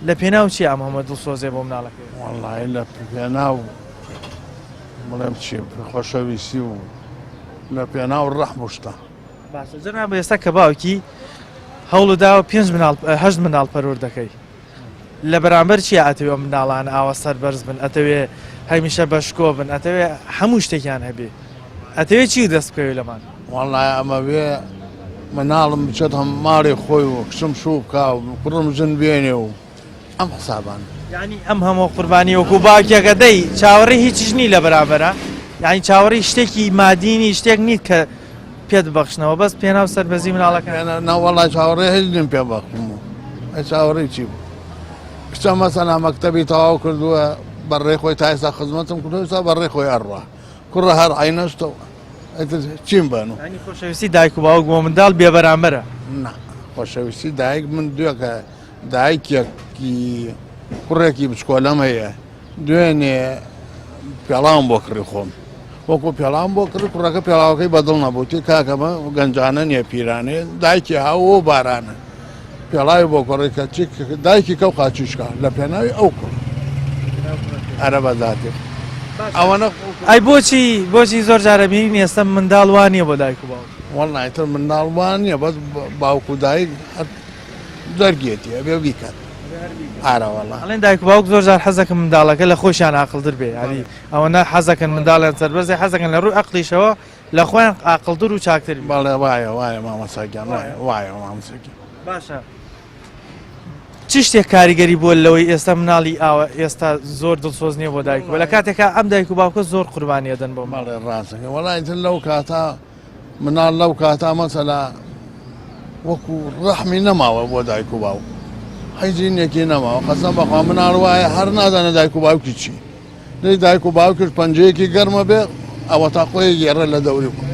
لە پێناو چی ئەم هەمە دڵسۆزێ بۆ مناڵەکە وەڵڵاهی لە پێناو بڵێم چی خۆشەویستی و لە پێناو ڕەحم و شتە باشە جەناب ئێستا کە باوکی هەوڵ داوە 5 منداڵ پەروەر دەکەی لە بەرامبەر چیە ئەتەوێ منداڵان ئاوە سەربەرز بن ئەتەوێ هەمیشە بەشکۆ بن ئەتەوێ هەموو شتێکیان هەبێ ئەتەوێ چی دەست بکەوێ لەمان وەڵڵاهی ئەمە بێ مناڵم بچێت هەم ماڵی خۆی و کچم شوو بکا و کوڕم ژن بێنێ و ئەم حسابان یعنی ئەم هەموو قوربانی وەکو باوکێکە دەی چاوەڕێی هیچیش نی لە بەرامبەرە یعنی چاوەڕێی شتێکی مادینی شتێک نیت کە پێت بەخشنەوە بەس پێناو سەربەزی مناڵەکە ناوەڵای چاوەڕێ هیچ نیم پێ بەخشم و ئەی چاوەڕێی چی بوو کچە مەسەلا مەکتەبی تەواو کردووە بەڕێ خۆی تا ئێستا خزمەتم کردو ئێستا بەڕێ خۆی ئەڕوا کوڕە هەر عینەشتەوە چیم بن و ینی خۆشەویستی دایک و باوک بۆ منداڵ بێ بەرامبەرە نا خۆشەویستی دایک من دوێکە دایکێکی کوڕێکی بچکۆلەم هەیە دوێنێ پێڵاوم بۆ کڕی خۆم وەکو پێڵاوم بۆ کڕی کوڕەکە پێڵاوەکەی بەدڵ نەبووتی کاکەمە گەنجانە نییە پیرانێ دایکی هاو بارانە پێڵاوی بۆ کوڕێکە دایکی کەو قاچیشکە لە پێناوی ئەو کوڕ ئەرە بەذاتێ ئەوەنە ئەی بۆچی زۆر جارە بینی ئێستا منداڵ وانە بۆ دایک و باوک وەڵڵاهی منداڵوان نییە بەس باوک و دایک دەرگێتی ئەبێ بیکەن ئارە وەڵڵا ئەڵێن دایک و باوک زۆر جار حەزەکەن منداڵەکە لە خۆشیان عاقڵتر بێ ینی ئەوەنە حەزەکەن منداڵیان سەربەرزێ حەزەکەن لە ڕووی عەقڵیشەوە لە خۆیان عاقڵتر و چاکتر بێ بەڵێ وایە مامەساگیان وایە مامەساگیان باشە چ شتێک کاریگەری بۆ لەوەی ئێستا مناڵی ئاوە ئێستا زۆر دڵسۆز نییە بۆ دایک و لە کاتێکا ئەم دایک و باوکە زۆر قوربانیە دەن بۆ ماڵێ ڕاستەکە وەڵایتر لەو کاتا مناڵ لەو کاتا مەسەلا وەکو ڕەحمی نەماوە بۆ دایک و باوک حیزینێکی نەماوە قەسەم بەخوا مناڵ وایە هەر نازانێت دایک و باوکی چی دەی دایک و باوکش پەنجەیەکی گەرمە بێ ئەوە تا خۆی گێڕە لە دەوری بکە